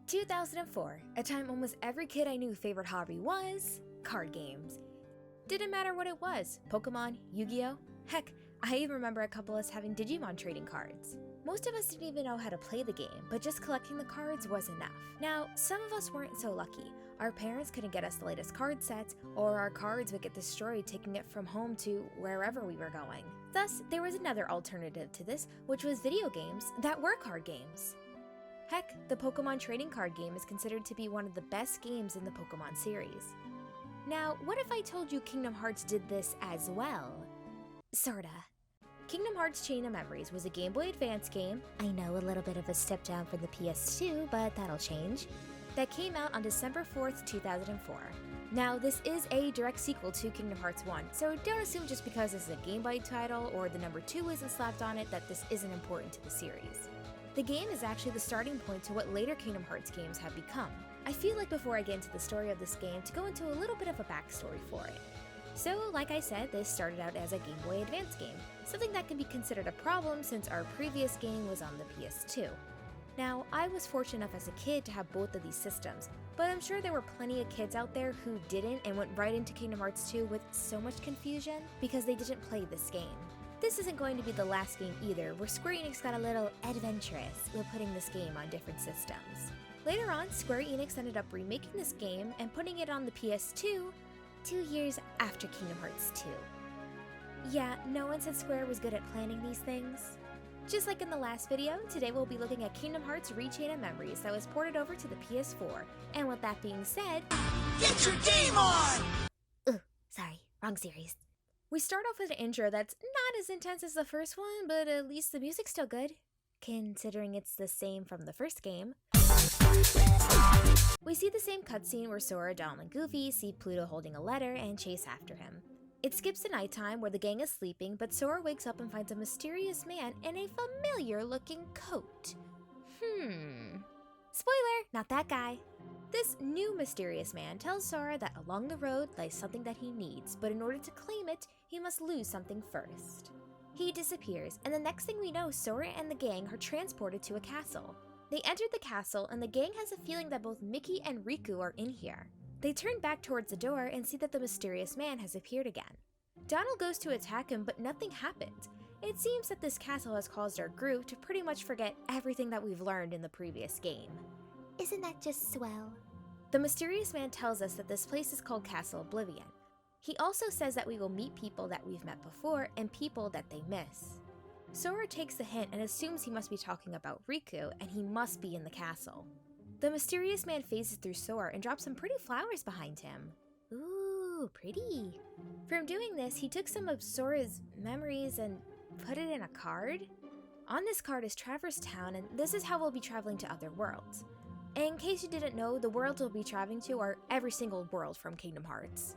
2004, a time almost every kid I knew favorite hobby was card games. Didn't matter what it was, Pokemon, Yu-Gi-Oh! Heck, I even remember a couple of us having Digimon trading cards. Most of us didn't even know how to play the game, but just collecting the cards was enough. Now, some of us weren't so lucky. Our parents couldn't get us the latest card sets, or our cards would get destroyed taking it from home to wherever we were going. Thus, there was another alternative to this, which was video games that were card games. Heck, the Pokemon trading card game is considered to be one of the best games in the Pokemon series. Now, what if I told you Kingdom Hearts did this as well? Sorta. Kingdom Hearts Chain of Memories was a Game Boy Advance game, I know a little bit of a step down from the PS2, but that'll change, that came out on December 4th, 2004. Now, this is a direct sequel to Kingdom Hearts 1, so don't assume just because this is a Game Boy title or the number 2 isn't slapped on it that this isn't important to the series. The game is actually the starting point to what later Kingdom Hearts games have become. I feel like before I get into the story of this game to go into a little bit of a backstory for it. So, like I said, this started out as a Game Boy Advance game, something that can be considered a problem since our previous game was on the PS2. Now, I was fortunate enough as a kid to have both of these systems, but I'm sure there were plenty of kids out there who didn't and went right into Kingdom Hearts 2 with so much confusion because they didn't play this game. This isn't going to be the last game either, where Square Enix got a little adventurous with putting this game on different systems. Later on, Square Enix ended up remaking this game and putting it on the PS2 2 years after Kingdom Hearts 2. Yeah, no one said Square was good at planning these things. Just like in the last video, today we'll be looking at Kingdom Hearts Chain of Memories that was ported over to the PS4. And with that being said, get your game on! Ooh, sorry, wrong series. We start off with an intro that's not as intense as the first one, but at least the music's still good, considering it's the same from the first game. We see the same cutscene where Sora, Donald, and Goofy see Pluto holding a letter and chase after him. It skips to nighttime where the gang is sleeping, but Sora wakes up and finds a mysterious man in a familiar-looking coat. Spoiler, not that guy. This new mysterious man tells Sora that along the road lies something that he needs, but in order to claim it, he must lose something first. He disappears, and the next thing we know, Sora and the gang are transported to a castle. They enter the castle, and the gang has a feeling that both Mickey and Riku are in here. They turn back towards the door and see that the mysterious man has appeared again. Donald goes to attack him, but nothing happens. It seems that this castle has caused our group to pretty much forget everything that we've learned in the previous game. Isn't that just swell? The mysterious man tells us that this place is called Castle Oblivion. He also says that we will meet people that we've met before and people that they miss. Sora takes the hint and assumes he must be talking about Riku, and he must be in the castle. The mysterious man phases through Sora and drops some pretty flowers behind him. Ooh, pretty. From doing this, he took some of Sora's memories and put it in a card. On this card is Travers Town, and this is how we'll be traveling to other worlds. In case you didn't know, the worlds we'll be traveling to are every single world from Kingdom Hearts.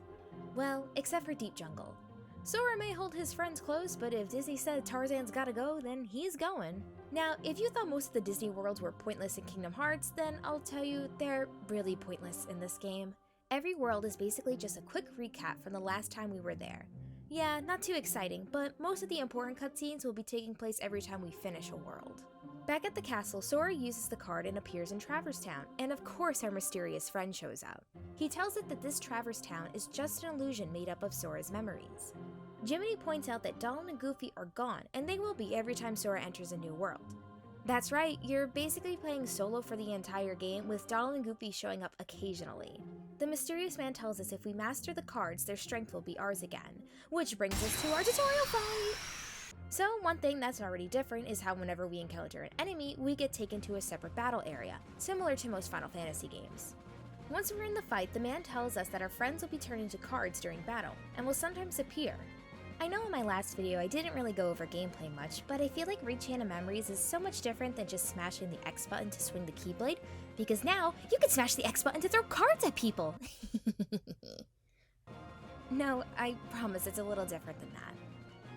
Well, except for Deep Jungle. Sora may hold his friends close, but if Disney said Tarzan's gotta go, then he's going. Now, if you thought most of the Disney worlds were pointless in Kingdom Hearts, then I'll tell you they're really pointless in this game. Every world is basically just a quick recap from the last time we were there. Yeah, not too exciting, but most of the important cutscenes will be taking place every time we finish a world. Back at the castle, Sora uses the card and appears in Travers Town, and of course our mysterious friend shows up. He tells it that this Travers Town is just an illusion made up of Sora's memories. Jiminy points out that Donald and Goofy are gone, and they will be every time Sora enters a new world. That's right, you're basically playing solo for the entire game, with Donald and Goofy showing up occasionally. The mysterious man tells us if we master the cards, their strength will be ours again, which brings us to our tutorial fight! So, one thing that's already different is how whenever we encounter an enemy, we get taken to a separate battle area, similar to most Final Fantasy games. Once we're in the fight, the man tells us that our friends will be turned into cards during battle, and will sometimes appear. I know in my last video I didn't really go over gameplay much, but I feel like Chain of Memories is so much different than just smashing the X button to swing the Keyblade, because now you can smash the X button to throw cards at people! No, I promise it's a little different than that.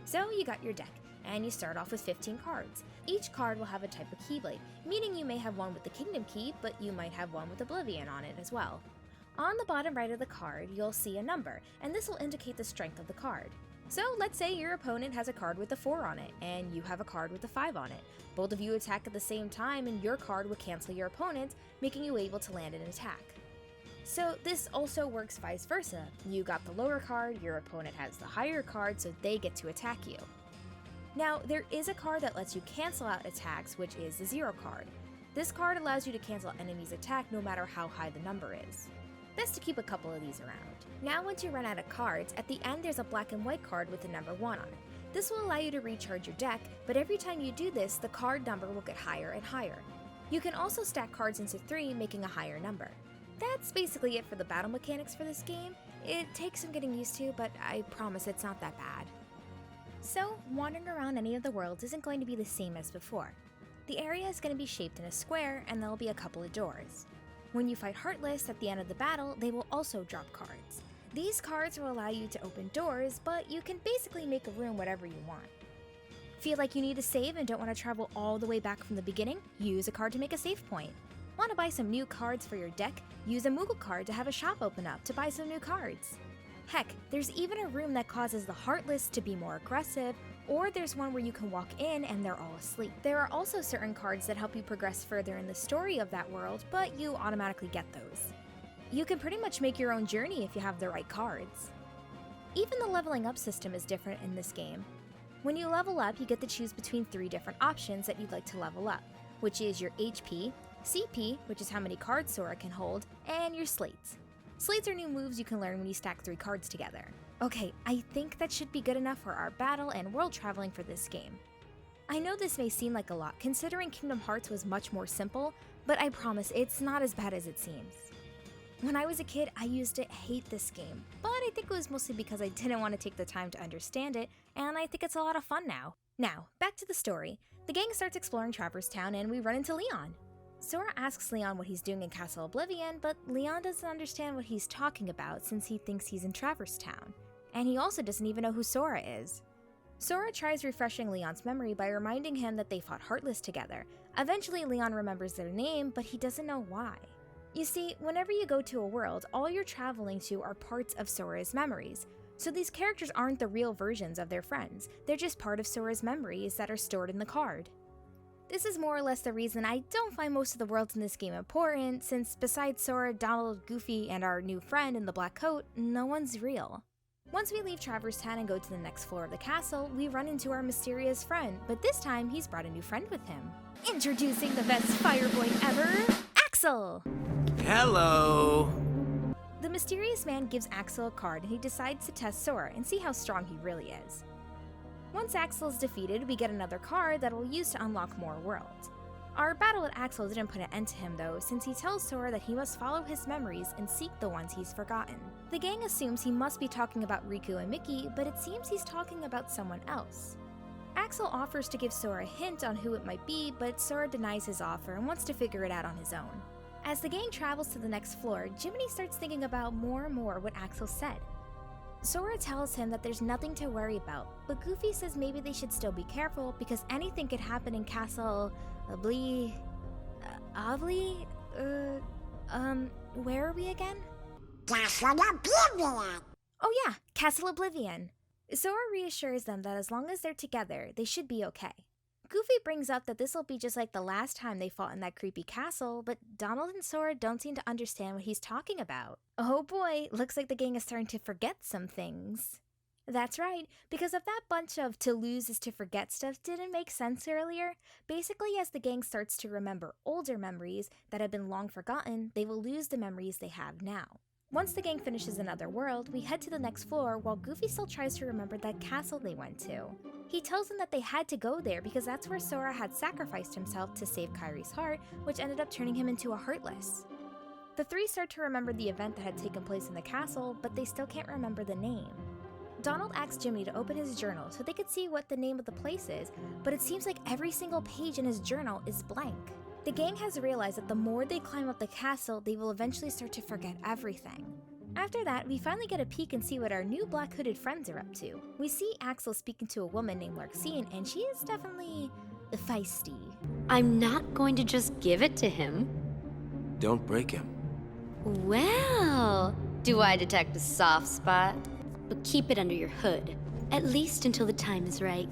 So you got your deck, and you start off with 15 cards. Each card will have a type of Keyblade, meaning you may have one with the Kingdom Key, but you might have one with Oblivion on it as well. On the bottom right of the card, you'll see a number, and this will indicate the strength of the card. So let's say your opponent has a card with a 4 on it, and you have a card with a 5 on it. Both of you attack at the same time, and your card would cancel your opponent's, making you able to land an attack. So this also works vice versa. You got the lower card, your opponent has the higher card, so they get to attack you. Now, there is a card that lets you cancel out attacks, which is the 0 card. This card allows you to cancel enemies' attack no matter how high the number is. Best to keep a couple of these around. Now once you run out of cards, at the end there's a black and white card with the number 1 on it. This will allow you to recharge your deck, but every time you do this, the card number will get higher and higher. You can also stack cards into 3, making a higher number. That's basically it for the battle mechanics for this game. It takes some getting used to, but I promise it's not that bad. So, wandering around any of the worlds isn't going to be the same as before. The area is going to be shaped in a square, and there'll be a couple of doors. When you fight Heartless at the end of the battle, they will also drop cards. These cards will allow you to open doors, but you can basically make a room whatever you want. Feel like you need to save and don't want to travel all the way back from the beginning? Use a card to make a save point. Want to buy some new cards for your deck? Use a Moogle card to have a shop open up to buy some new cards. Heck, there's even a room that causes the Heartless to be more aggressive, or there's one where you can walk in and they're all asleep. There are also certain cards that help you progress further in the story of that world, but you automatically get those. You can pretty much make your own journey if you have the right cards. Even the leveling up system is different in this game. When you level up, you get to choose between 3 different options that you'd like to level up, which is your HP, CP, which is how many cards Sora can hold, and your slates. Slates are new moves you can learn when you stack 3 cards together. Okay, I think that should be good enough for our battle and world traveling for this game. I know this may seem like a lot considering Kingdom Hearts was much more simple, but I promise it's not as bad as it seems. When I was a kid, I used to hate this game, but I think it was mostly because I didn't want to take the time to understand it, and I think it's a lot of fun now. Now, back to the story. The gang starts exploring Travers Town and we run into Leon. Sora asks Leon what he's doing in Castle Oblivion, but Leon doesn't understand what he's talking about since he thinks he's in Travers Town. And he also doesn't even know who Sora is. Sora tries refreshing Leon's memory by reminding him that they fought Heartless together. Eventually, Leon remembers their name, but he doesn't know why. You see, whenever you go to a world, all you're traveling to are parts of Sora's memories. So these characters aren't the real versions of their friends. They're just part of Sora's memories that are stored in the card. This is more or less the reason I don't find most of the worlds in this game important, since besides Sora, Donald, Goofy, and our new friend in the black coat, no one's real. Once we leave Travers Town and go to the next floor of the castle, we run into our mysterious friend, but this time he's brought a new friend with him. Introducing the best fire boy ever, Axel! Hello! The mysterious man gives Axel a card and he decides to test Sora and see how strong he really is. Once Axel is defeated, we get another card that we'll use to unlock more worlds. Our battle with Axel didn't put an end to him though, since he tells Sora that he must follow his memories and seek the ones he's forgotten. The gang assumes he must be talking about Riku and Mickey, but it seems he's talking about someone else. Axel offers to give Sora a hint on who it might be, but Sora denies his offer and wants to figure it out on his own. As the gang travels to the next floor, Jiminy starts thinking about more and more what Axel said. Sora tells him that there's nothing to worry about, but Goofy says maybe they should still be careful because anything could happen in Castle Where are we again? Castle Oblivion! Oh yeah, Castle Oblivion. Sora reassures them that as long as they're together, they should be okay. Goofy brings up that this will be just like the last time they fought in that creepy castle, but Donald and Sora don't seem to understand what he's talking about. Oh boy, looks like the gang is starting to forget some things. That's right, because if that bunch of to lose is to forget stuff didn't make sense earlier, basically as the gang starts to remember older memories that have been long forgotten, they will lose the memories they have now. Once the gang finishes another world, we head to the next floor while Goofy still tries to remember that castle they went to. He tells them that they had to go there because that's where Sora had sacrificed himself to save Kairi's heart, which ended up turning him into a Heartless. The three start to remember the event that had taken place in the castle, but they still can't remember the name. Donald asks Jimmy to open his journal so they could see what the name of the place is, but it seems like every single page in his journal is blank. The gang has realized that the more they climb up the castle, they will eventually start to forget everything. After that, we finally get a peek and see what our new black hooded friends are up to. We see Axel speaking to a woman named Marluxia, and she is definitely feisty. I'm not going to just give it to him. Don't break him. Well, do I detect a soft spot? But keep it under your hood. At least until the time is right.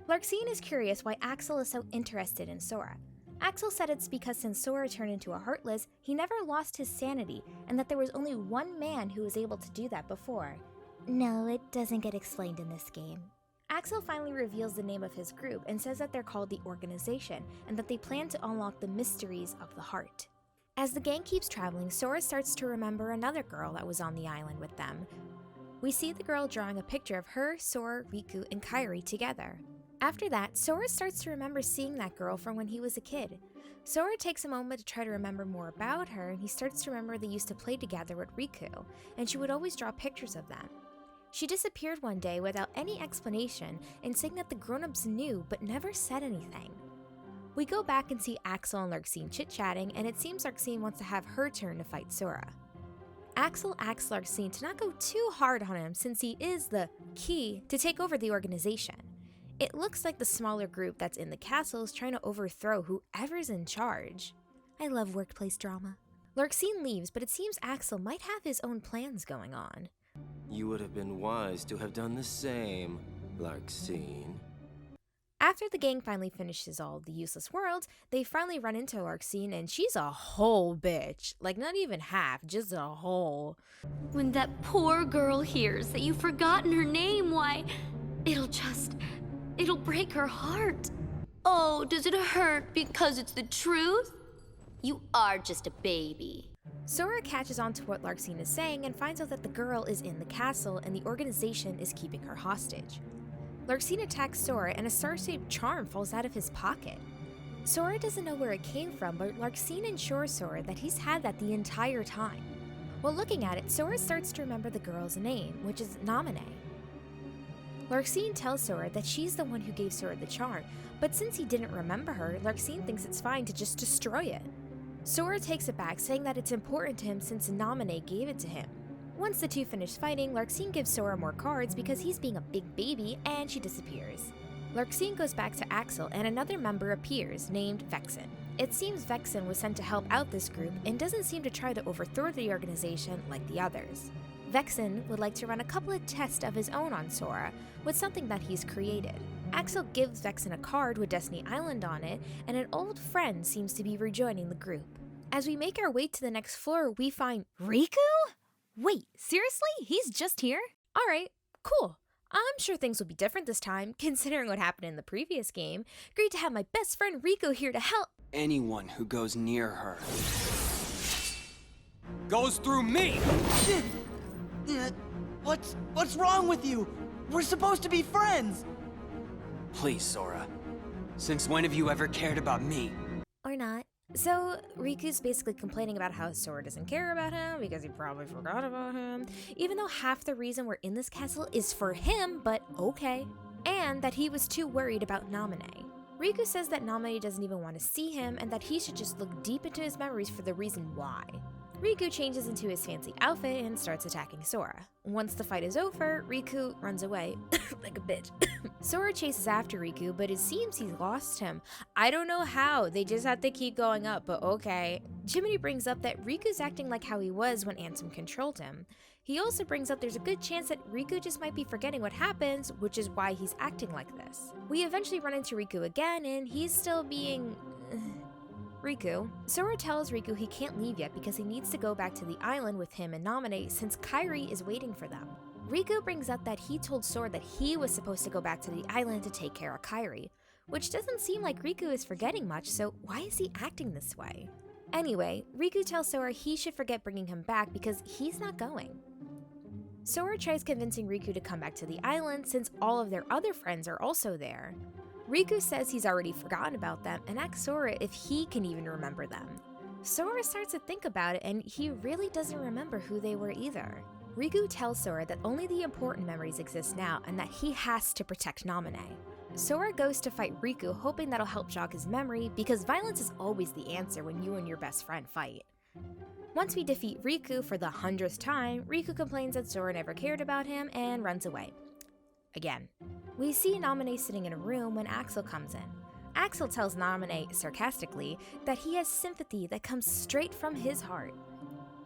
Larxene is curious why Axel is so interested in Sora. Axel said it's because since Sora turned into a Heartless, he never lost his sanity, and that there was only one man who was able to do that before. No, it doesn't get explained in this game. Axel finally reveals the name of his group and says that they're called the Organization, and that they plan to unlock the mysteries of the heart. As the gang keeps traveling, Sora starts to remember another girl that was on the island with them. We see the girl drawing a picture of her, Sora, Riku, and Kairi together. After that, Sora starts to remember seeing that girl from when he was a kid. Sora takes a moment to try to remember more about her, and he starts to remember they used to play together with Riku, and she would always draw pictures of them. She disappeared one day without any explanation and saying that the grown-ups knew but never said anything. We go back and see Axel and Larxene chit-chatting, and it seems Larxene wants to have her turn to fight Sora. Axel asks Larxene to not go too hard on him since he is the key to take over the organization. It looks like the smaller group that's in the castle is trying to overthrow whoever's in charge. I love workplace drama. Larxene leaves, but it seems Axel might have his own plans going on. You would have been wise to have done the same, Larxene. After the gang finally finishes all the useless worlds, they finally run into Larxene, and she's a whole bitch. Like, not even half, just a whole. When that poor girl hears that you've forgotten her name, why, it'll break her heart. Oh, does it hurt because it's the truth? You are just a baby. Sora catches on to what Larxene is saying and finds out that the girl is in the castle and the organization is keeping her hostage. Larxene attacks Sora and a star-shaped charm falls out of his pocket. Sora doesn't know where it came from, but Larxene ensures Sora that he's had that the entire time. While looking at it, Sora starts to remember the girl's name, which is Naminé. Larxene tells Sora that she's the one who gave Sora the charm, but since he didn't remember her, Larxene thinks it's fine to just destroy it. Sora takes it back, saying that it's important to him since Naminé gave it to him. Once the two finish fighting, Larxene gives Sora more cards because he's being a big baby, and she disappears. Larxene goes back to Axel and another member appears, named Vexen. It seems Vexen was sent to help out this group and doesn't seem to try to overthrow the organization like the others. Vexen would like to run a couple of tests of his own on Sora with something that he's created. Axel gives Vexen a card with Destiny Island on it, and an old friend seems to be rejoining the group. As we make our way to the next floor, we find Riku? Wait, seriously? He's just here? Alright, cool. I'm sure things will be different this time, considering what happened in the previous game. Great to have my best friend Riku here to help. Anyone who goes near her goes through me! What's wrong with you? We're supposed to be friends! Please, Sora. Since when have you ever cared about me? Or not. So, Riku's basically complaining about how Sora doesn't care about him because he probably forgot about him, even though half the reason we're in this castle is for him, but okay. And that he was too worried about Naminé. Riku says that Naminé doesn't even want to see him and that he should just look deep into his memories for the reason why. Riku changes into his fancy outfit and starts attacking Sora. Once the fight is over, Riku runs away, like a bitch. Sora chases after Riku, but it seems he's lost him. I don't know how, they just have to keep going up, but okay. Jiminy brings up that Riku's acting like how he was when Ansem controlled him. He also brings up there's a good chance that Riku just might be forgetting what happens, which is why he's acting like this. We eventually run into Riku again, and he's still being... Riku. Sora tells Riku he can't leave yet because he needs to go back to the island with him and Naminé since Kairi is waiting for them. Riku brings up that he told Sora that he was supposed to go back to the island to take care of Kairi, which doesn't seem like Riku is forgetting much, so why is he acting this way? Anyway, Riku tells Sora he should forget bringing him back because he's not going. Sora tries convincing Riku to come back to the island since all of their other friends are also there. Riku says he's already forgotten about them and asks Sora if he can even remember them. Sora starts to think about it and he really doesn't remember who they were either. Riku tells Sora that only the important memories exist now and that he has to protect Naminé. Sora goes to fight Riku hoping that'll help jog his memory because violence is always the answer when you and your best friend fight. Once we defeat Riku for the 100th time, Riku complains that Sora never cared about him and runs away. Again. We see Naminé sitting in a room when Axel comes in. Axel tells Naminé, sarcastically, that he has sympathy that comes straight from his heart.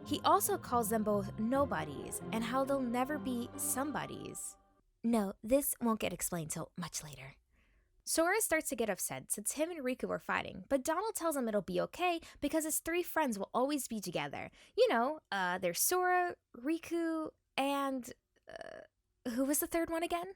He also calls them both nobodies and how they'll never be somebodies. No, this won't get explained till much later. Sora starts to get upset since him and Riku are fighting, but Donald tells him it'll be okay because his three friends will always be together. You know, there's Sora, Riku, and... who was the third one again?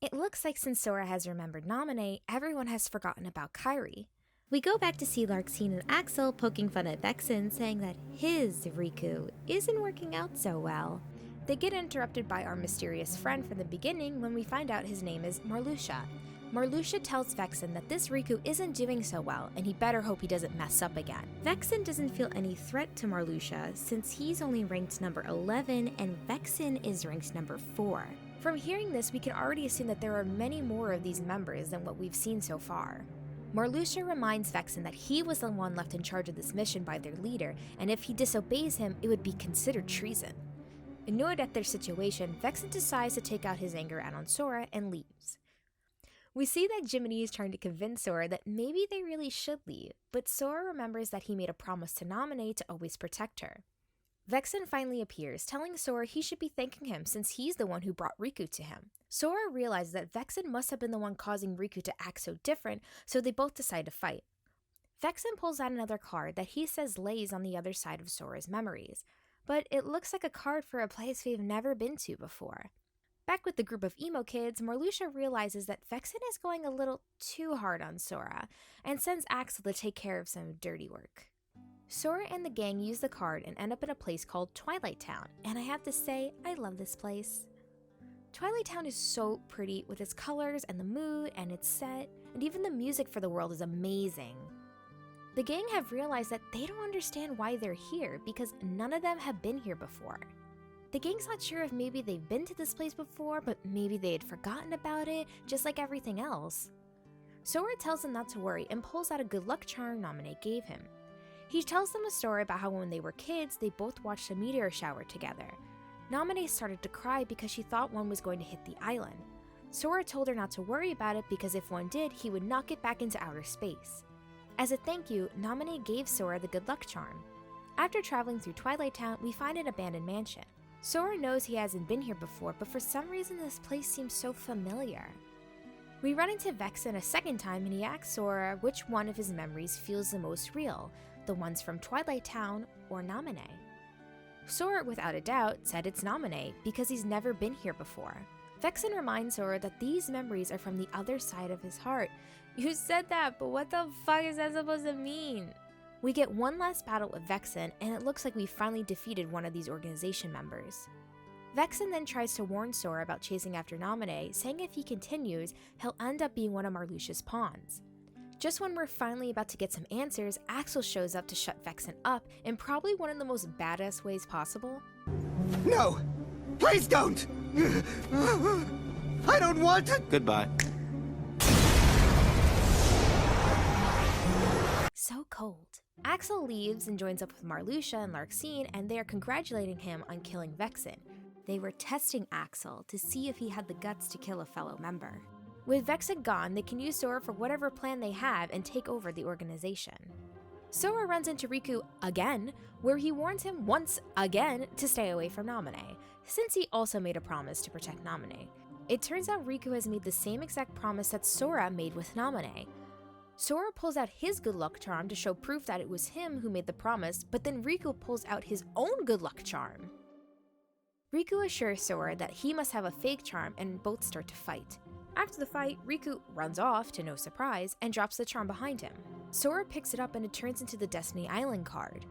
It looks like since Sora has remembered Naminé, everyone has forgotten about Kairi. We go back to see Larxene and Axel poking fun at Vexen, saying that his Riku isn't working out so well. They get interrupted by our mysterious friend from the beginning when we find out his name is Marluxia. Marluxia tells Vexen that this Riku isn't doing so well and he better hope he doesn't mess up again. Vexen doesn't feel any threat to Marluxia since he's only ranked number 11 and Vexen is ranked number 4. From hearing this, we can already assume that there are many more of these members than what we've seen so far. Marluxia reminds Vexen that he was the one left in charge of this mission by their leader, and if he disobeys him, it would be considered treason. Annoyed at their situation, Vexen decides to take out his anger out on Sora and leaves. We see that Jiminy is trying to convince Sora that maybe they really should leave, but Sora remembers that he made a promise to Naminé to always protect her. Vexen finally appears, telling Sora he should be thanking him since he's the one who brought Riku to him. Sora realizes that Vexen must have been the one causing Riku to act so different, so they both decide to fight. Vexen pulls out another card that he says lays on the other side of Sora's memories, but it looks like a card for a place we've never been to before. Back with the group of emo kids, Marluxia realizes that Vexen is going a little too hard on Sora, and sends Axel to take care of some dirty work. Sora and the gang use the card and end up in a place called Twilight Town, and I have to say, I love this place. Twilight Town is so pretty with its colors and the mood and its set, and even the music for the world is amazing. The gang have realized that they don't understand why they're here because none of them have been here before. The gang's not sure if maybe they've been to this place before, but maybe they had forgotten about it, just like everything else. Sora tells them not to worry and pulls out a good luck charm Naminé gave him. He tells them a story about how when they were kids, they both watched a meteor shower together. Naminé started to cry because she thought one was going to hit the island. Sora told her not to worry about it because if one did, he would knock it back into outer space. As a thank you, Naminé gave Sora the good luck charm. After traveling through Twilight Town, we find an abandoned mansion. Sora knows he hasn't been here before, but for some reason this place seems so familiar. We run into Vexen a second time and he asks Sora which one of his memories feels the most real, the ones from Twilight Town or Naminé. Sora, without a doubt, said it's Naminé because he's never been here before. Vexen reminds Sora that these memories are from the other side of his heart. You said that, but what the fuck is that supposed to mean? We get one last battle with Vexen, and it looks like we finally defeated one of these organization members. Vexen then tries to warn Sora about chasing after Naminé, saying if he continues, he'll end up being one of Marluxia's pawns. Just when we're finally about to get some answers, Axel shows up to shut Vexen up in probably one of the most badass ways possible. No! Please don't! I don't want to! Goodbye. So cold. Axel leaves and joins up with Marluxia and Larxene, and they are congratulating him on killing Vexen. They were testing Axel to see if he had the guts to kill a fellow member. With Vexen gone, they can use Sora for whatever plan they have and take over the organization. Sora runs into Riku again, where he warns him once again to stay away from Naminé, since he also made a promise to protect Naminé. It turns out Riku has made the same exact promise that Sora made with Naminé. Sora pulls out his good luck charm to show proof that it was him who made the promise, but then Riku pulls out his own good luck charm. Riku assures Sora that he must have a fake charm and both start to fight. After the fight, Riku runs off, to no surprise, and drops the charm behind him. Sora picks it up and it turns into the Destiny Island card.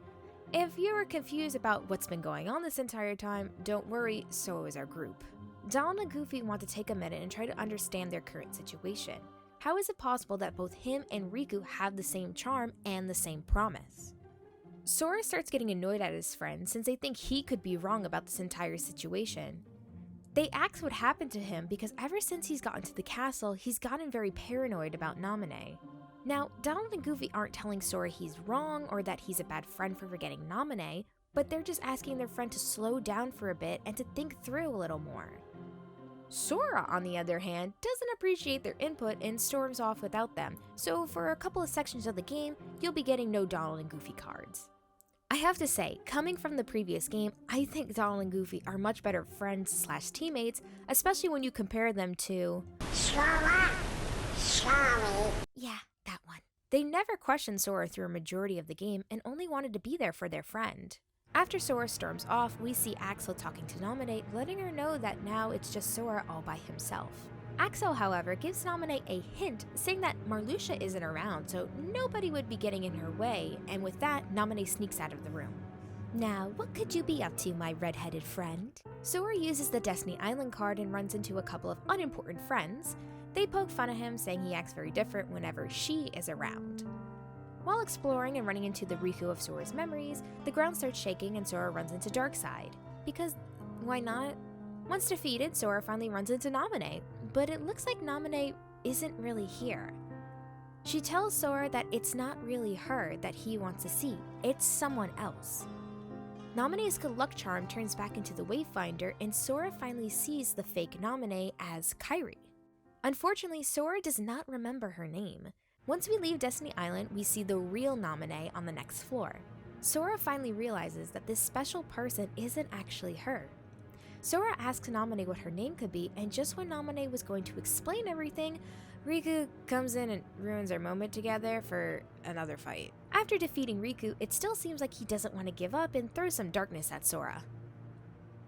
If you were confused about what's been going on this entire time, don't worry, so is our group. Donald and Goofy want to take a minute and try to understand their current situation. How is it possible that both him and Riku have the same charm and the same promise? Sora starts getting annoyed at his friend since they think he could be wrong about this entire situation. They ask what happened to him because ever since he's gotten to the castle, he's gotten very paranoid about Naminé. Now, Donald and Goofy aren't telling Sora he's wrong or that he's a bad friend for forgetting Naminé, but they're just asking their friend to slow down for a bit and to think through a little more. Sora, on the other hand, doesn't appreciate their input and storms off without them, so for a couple of sections of the game, you'll be getting no Donald and Goofy cards. I I have to say, coming from the previous game, I think Donald and Goofy are much better friends/teammates, especially when you compare them to... Sora, sorry. Yeah, that one. They never questioned Sora through a majority of the game and only wanted to be there for their friend. After Sora storms off, we see Axel talking to Naminé, letting her know that now it's just Sora all by himself. Axel, however, gives Naminé a hint, saying that Marluxia isn't around, so nobody would be getting in her way, and with that, Naminé sneaks out of the room. Now, what could you be up to, my red-headed friend? Sora uses the Destiny Island card and runs into a couple of unimportant friends. They poke fun at him, saying he acts very different whenever she is around. While exploring and running into the Riku of Sora's memories, the ground starts shaking and Sora runs into Darkseid. Because, why not? Once defeated, Sora finally runs into Naminé, but it looks like Naminé isn't really here. She tells Sora that it's not really her that he wants to see, it's someone else. Naminé's good luck charm turns back into the Wayfinder, and Sora finally sees the fake Naminé as Kairi. Unfortunately, Sora does not remember her name. Once we leave Destiny Island, we see the real Naminé on the next floor. Sora finally realizes that this special person isn't actually her. Sora asks Naminé what her name could be, and just when Naminé was going to explain everything, Riku comes in and ruins our moment together for another fight. After defeating Riku, it still seems like he doesn't want to give up and throws some darkness at Sora.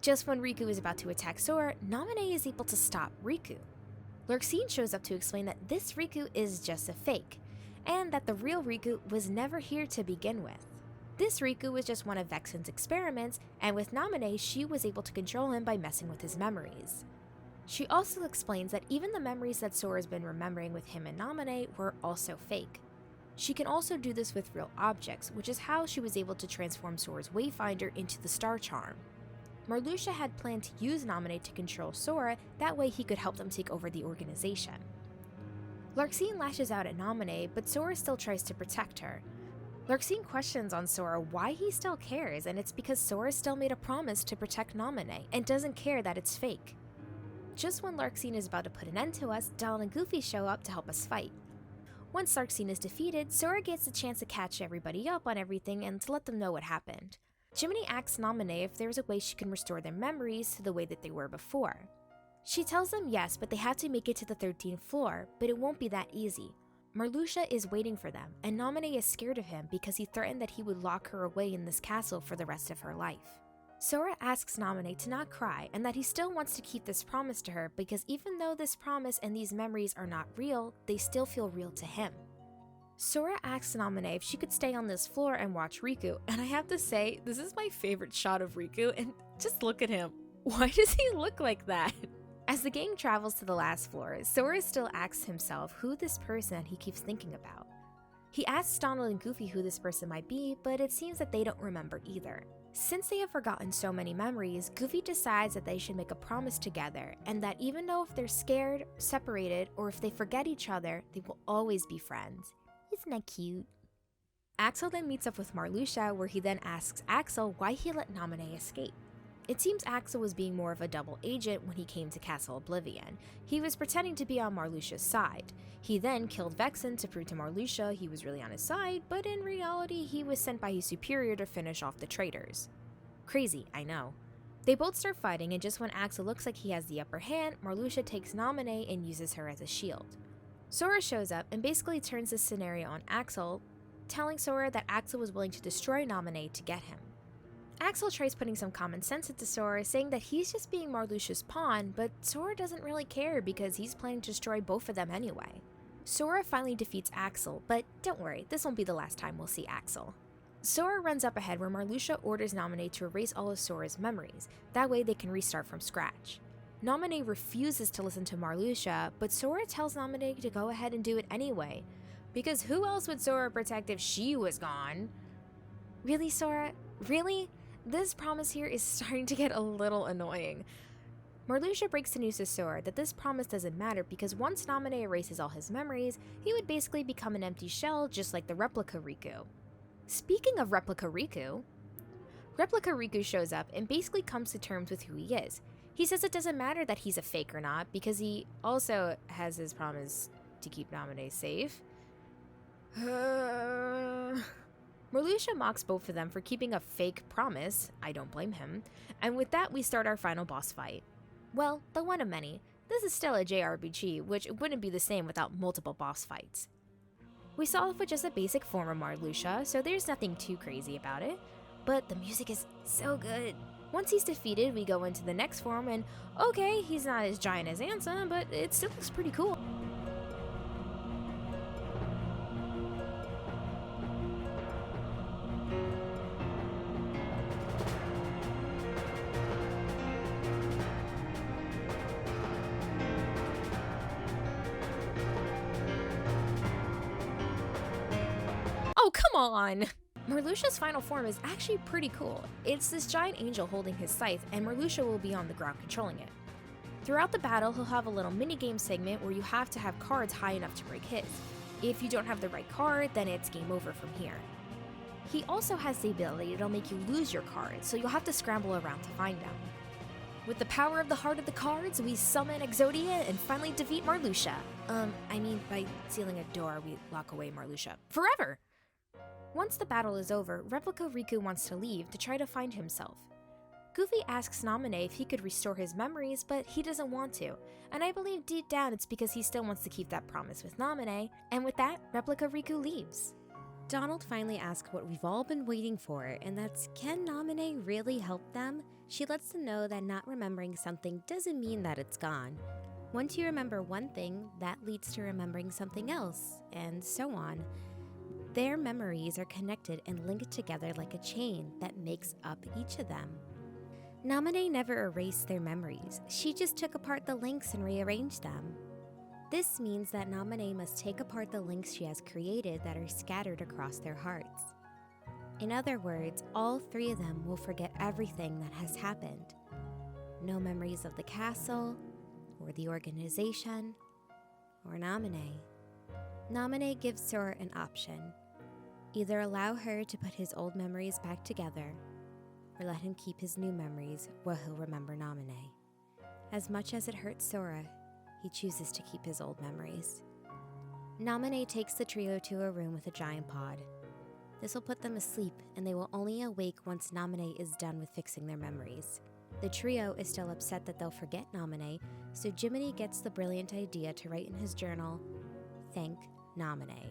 Just when Riku is about to attack Sora, Naminé is able to stop Riku. Larxene shows up to explain that this Riku is just a fake, and that the real Riku was never here to begin with. This Riku was just one of Vexen's experiments, and with Naminé, she was able to control him by messing with his memories. She also explains that even the memories that Sora's been remembering with him and Naminé were also fake. She can also do this with real objects, which is how she was able to transform Sora's Wayfinder into the Star Charm. Marluxia had planned to use Naminé to control Sora, that way he could help them take over the organization. Larxene lashes out at Naminé, but Sora still tries to protect her. Larxene questions on Sora why he still cares, and it's because Sora still made a promise to protect Naminé and doesn't care that it's fake. Just when Larxene is about to put an end to us, Donald and Goofy show up to help us fight. Once Larxene is defeated, Sora gets a chance to catch everybody up on everything and to let them know what happened. Jiminy asks Naminé if there's a way she can restore their memories to the way that they were before. She tells them yes, but they have to make it to the 13th floor, but it won't be that easy. Marluxia is waiting for them, and Naminé is scared of him because he threatened that he would lock her away in this castle for the rest of her life. Sora asks Naminé to not cry and that he still wants to keep this promise to her because even though this promise and these memories are not real, they still feel real to him. Sora asks Naminé if she could stay on this floor and watch Riku, and I have to say, this is my favorite shot of Riku, and just look at him. Why does he look like that? As the gang travels to the last floor, Sora still asks himself who this person he keeps thinking about. He asks Donald and Goofy who this person might be, but it seems that they don't remember either. Since they have forgotten so many memories, Goofy decides that they should make a promise together, and that even though if they're scared, separated, or if they forget each other, they will always be friends. Isn't that cute? Axel then meets up with Marluxia, where he then asks Axel why he let Naminé escape. It seems Axel was being more of a double agent when he came to Castle Oblivion. He was pretending to be on Marluxia's side. He then killed Vexen to prove to Marluxia he was really on his side, but in reality he was sent by his superior to finish off the traitors. Crazy, I know. They both start fighting, and just when Axel looks like he has the upper hand, Marluxia takes Naminé and uses her as a shield. Sora shows up and basically turns this scenario on Axel, telling Sora that Axel was willing to destroy Naminé to get him. Axel tries putting some common sense into Sora, saying that he's just being Marluxia's pawn, but Sora doesn't really care because he's planning to destroy both of them anyway. Sora finally defeats Axel, but don't worry, this won't be the last time we'll see Axel. Sora runs up ahead where Marluxia orders Naminé to erase all of Sora's memories, that way they can restart from scratch. Naminé refuses to listen to Marluxia, but Sora tells Naminé to go ahead and do it anyway, because who else would Sora protect if she was gone? Really, Sora? Really? This promise here is starting to get a little annoying. Marluxia breaks the news to Sora that this promise doesn't matter because once Naminé erases all his memories, he would basically become an empty shell just like the replica Riku. Speaking of replica Riku shows up and basically comes to terms with who he is. He says it doesn't matter that he's a fake or not because he also has his promise to keep Naminé safe. Marluxia mocks both of them for keeping a fake promise, I don't blame him, and with that we start our final boss fight. Well, the one of many. This is still a JRPG, which wouldn't be the same without multiple boss fights. We saw off with just a basic form of Marluxia, so there's nothing too crazy about it, but the music is so good. Once he's defeated, we go into the next form, and okay, he's not as giant as Ansem, but it still looks pretty cool. Oh, come on! Marluxia's final form is actually pretty cool. It's this giant angel holding his scythe, and Marluxia will be on the ground controlling it. Throughout the battle, he'll have a little minigame segment where you have to have cards high enough to break his. If you don't have the right card, then it's game over from here. He also has the ability that'll make you lose your cards, so you'll have to scramble around to find them. With the power of the heart of the cards, we summon Exodia and finally defeat Marluxia. By sealing a door, we lock away Marluxia. Forever! Once the battle is over, Replica Riku wants to leave to try to find himself. Goofy asks Naminé if he could restore his memories, but he doesn't want to, and I believe deep down it's because he still wants to keep that promise with Naminé, and with that, Replica Riku leaves. Donald finally asks what we've all been waiting for, and that's, can Naminé really help them? She lets them know that not remembering something doesn't mean that it's gone. Once you remember one thing, that leads to remembering something else, and so on. Their memories are connected and linked together like a chain that makes up each of them. Naminé never erased their memories, she just took apart the links and rearranged them. This means that Naminé must take apart the links she has created that are scattered across their hearts. In other words, all three of them will forget everything that has happened. No memories of the castle, or the organization, or Naminé. Naminé gives Sora an option. Either allow her to put his old memories back together, or let him keep his new memories where he'll remember Naminé. As much as it hurts Sora, he chooses to keep his old memories. Naminé takes the trio to a room with a giant pod. This will put them asleep, and they will only awake once Naminé is done with fixing their memories. The trio is still upset that they'll forget Naminé, so Jiminy gets the brilliant idea to write in his journal, "Thank Naminé."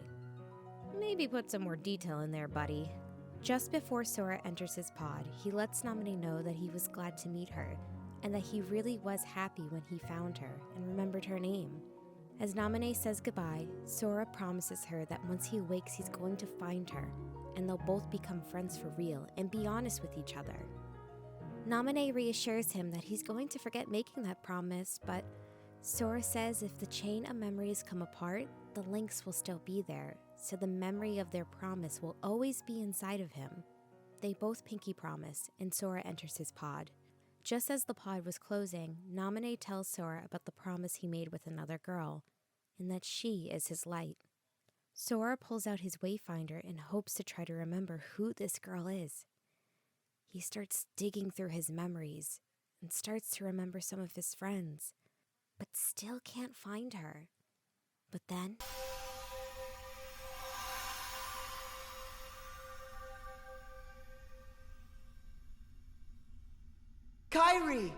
Maybe put some more detail in there, buddy. Just before Sora enters his pod, he lets Naminé know that he was glad to meet her, and that he really was happy when he found her and remembered her name. As Naminé says goodbye, Sora promises her that once he wakes he's going to find her, and they'll both become friends for real and be honest with each other. Naminé reassures him that he's going to forget making that promise, but Sora says if the chain of memories come apart, the links will still be there, so the memory of their promise will always be inside of him. They both pinky promise, and Sora enters his pod. Just as the pod was closing, Naminé tells Sora about the promise he made with another girl, and that she is his light. Sora pulls out his wayfinder and hopes to try to remember who this girl is. He starts digging through his memories, and starts to remember some of his friends, but still can't find her. But then... Kairi!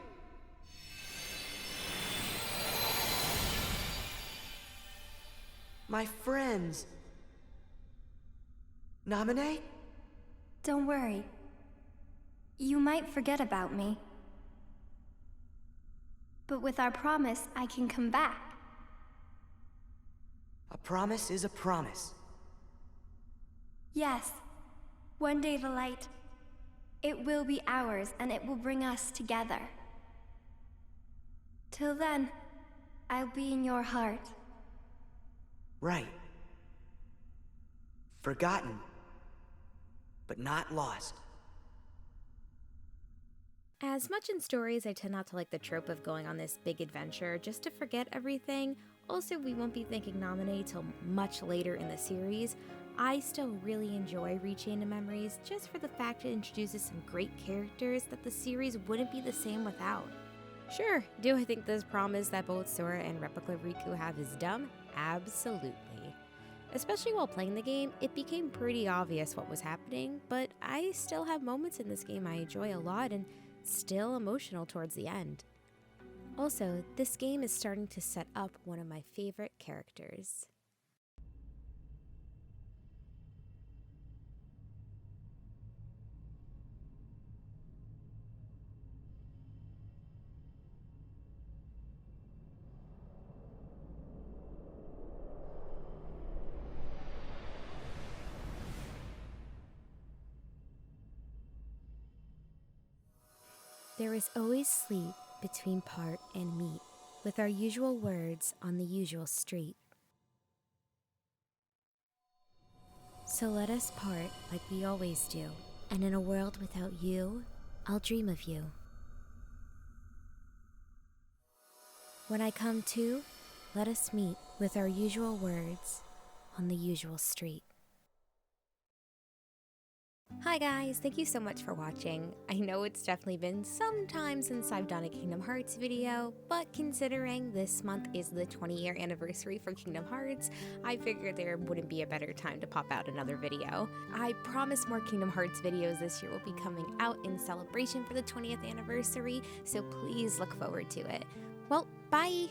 My friends. Naminé? Don't worry. You might forget about me. But with our promise, I can come back. A promise is a promise. Yes. One day the light, it will be ours and it will bring us together. Till then, I'll be in your heart. Right. Forgotten, but not lost. As much in stories, I tend not to like the trope of going on this big adventure just to forget everything. Also, we won't be thanking Naminé till much later in the series. I still really enjoy Rechain of Memories just for the fact it introduces some great characters that the series wouldn't be the same without. Sure, do I think this promise that both Sora and Replica Riku have is dumb? Absolutely. Especially while playing the game, it became pretty obvious what was happening, but I still have moments in this game I enjoy a lot and still emotional towards the end. Also, this game is starting to set up one of my favorite characters. There is always sleep between part and meet, with our usual words on the usual street. So let us part like we always do, and in a world without you, I'll dream of you. When I come to, let us meet with our usual words on the usual street. Hi guys, thank you so much for watching. I know it's definitely been some time since I've done a Kingdom Hearts video, but considering this month is the 20-year anniversary for Kingdom Hearts, I figured there wouldn't be a better time to pop out another video. I promise more Kingdom Hearts videos this year will be coming out in celebration for the 20th anniversary, so please look forward to it. Well, bye!